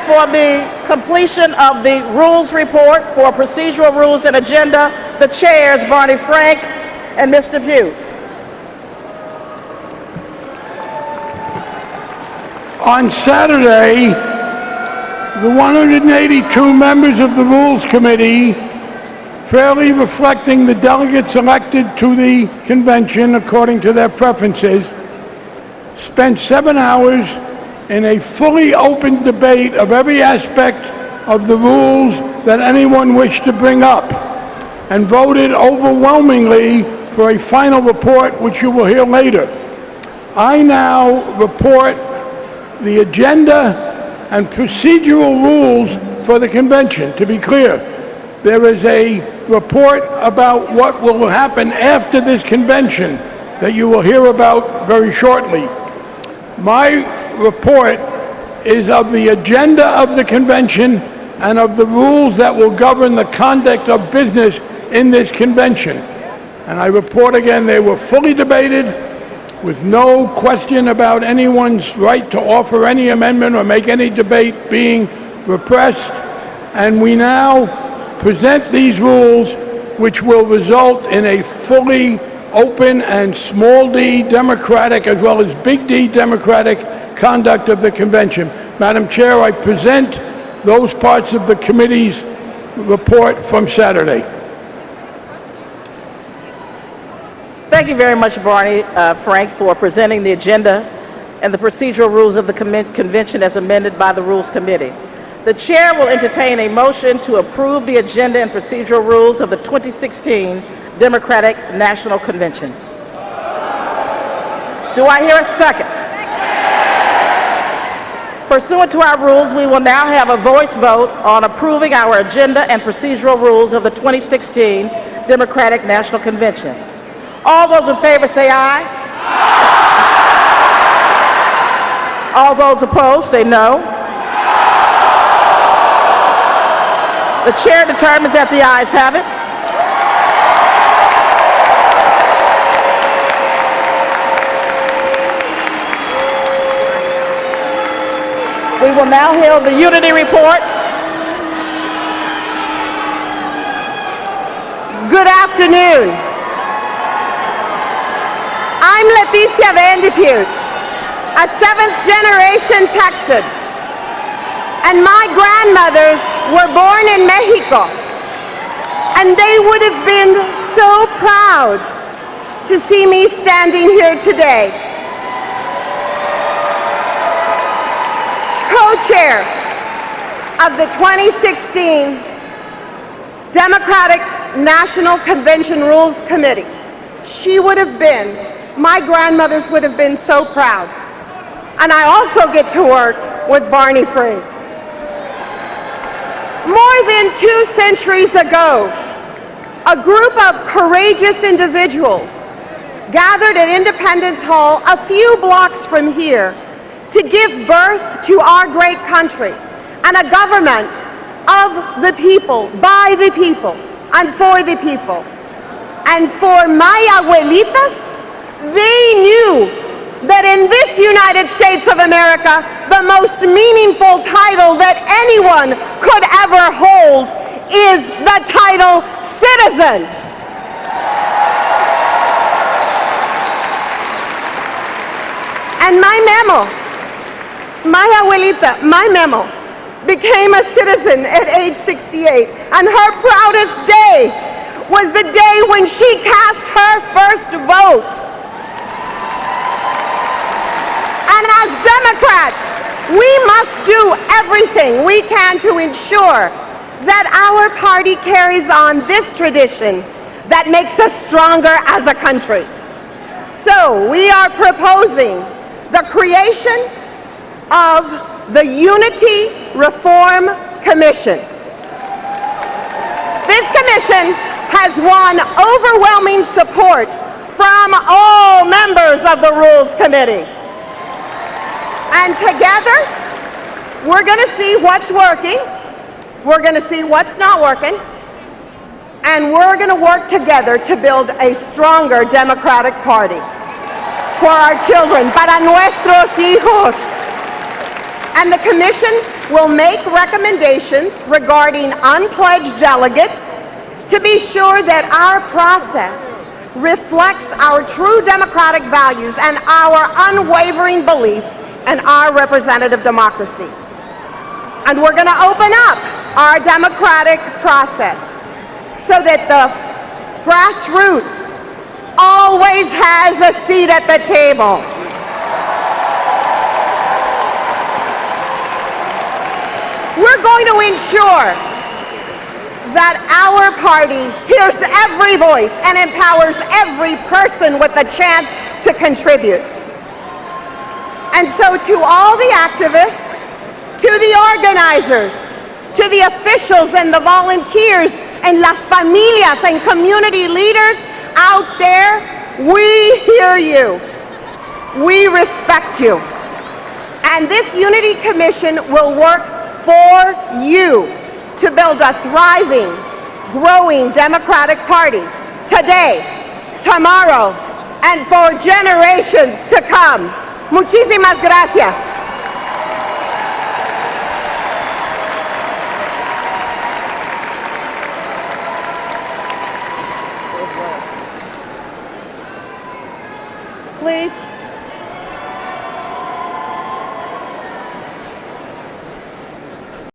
for the completion of the rules report for procedural rules and agenda, the chairs, Barney Frank and Mr. Putte. On Saturday, the 182 members of the Rules Committee, fairly reflecting the delegates elected to the convention according to their preferences, spent 7 hours in a fully open debate of every aspect of the rules that anyone wished to bring up, and voted overwhelmingly for a final report, which you will hear later. I now report the agenda and procedural rules for the convention. To be clear, there is a report about what will happen after this convention that you will hear about very shortly. My report is of the agenda of the convention and of the rules that will govern the conduct of business in this convention. And I report again, they were fully debated with no question about anyone's right to offer any amendment or make any debate being repressed. And we now present these rules, which will result in a fully open and small d democratic as well as big D democratic conduct of the convention. Madam Chair, I present those parts of the committee's report from Saturday. Thank you very much, Barney Frank, for presenting the agenda and the procedural rules of the convention as amended by the Rules Committee. The chair will entertain a motion to approve the agenda and procedural rules of the 2016 Democratic National Convention. Do I hear a second? Pursuant to our rules, we will now have a voice vote on approving our agenda and procedural rules of the 2016 Democratic National Convention. All those in favor say aye. All those opposed say no. The chair determines that the ayes have it. We will now hear the unity report. Good afternoon. I'm Leticia Putte, a 7th-generation Texan, and my grandmothers were born in Mexico, and they would have been so proud to see me standing here today. Co-chair of the 2016 Democratic National Convention Rules Committee. She would have been, my grandmothers would have been so proud. And I also get to work with Barney Frank. More than 2 centuries ago, a group of courageous individuals gathered at Independence Hall a few blocks from here to give birth to our great country and a government of the people, by the people, and for the people. And for my abuelitas, they knew that in this United States of America, the most meaningful title that anyone could ever hold is the title citizen. And my abuelita, my memo, became a citizen at age 68, and her proudest day was the day when she cast her first vote. And as Democrats, we must do everything we can to ensure that our party carries on this tradition that makes us stronger as a country. So we are proposing the creation of the Unity Reform Commission. This commission has won overwhelming support from all members of the Rules Committee. And together, we're going to see what's working, we're going to see what's not working, and we're going to work together to build a stronger Democratic Party for our children, para nuestros hijos. And the commission will make recommendations regarding unpledged delegates to be sure that our process reflects our true democratic values and our unwavering belief in our representative democracy. And we're going to open up our democratic process so that the grassroots always has a seat at the table. We're going to ensure that our party hears every voice and empowers every person with a chance to contribute. And so to all the activists, to the organizers, to the officials and the volunteers and las familias and community leaders out there, we hear you. We respect you. And this Unity Commission will work for you to build a thriving, growing Democratic Party today, tomorrow, and for generations to come. Muchísimas gracias. Please.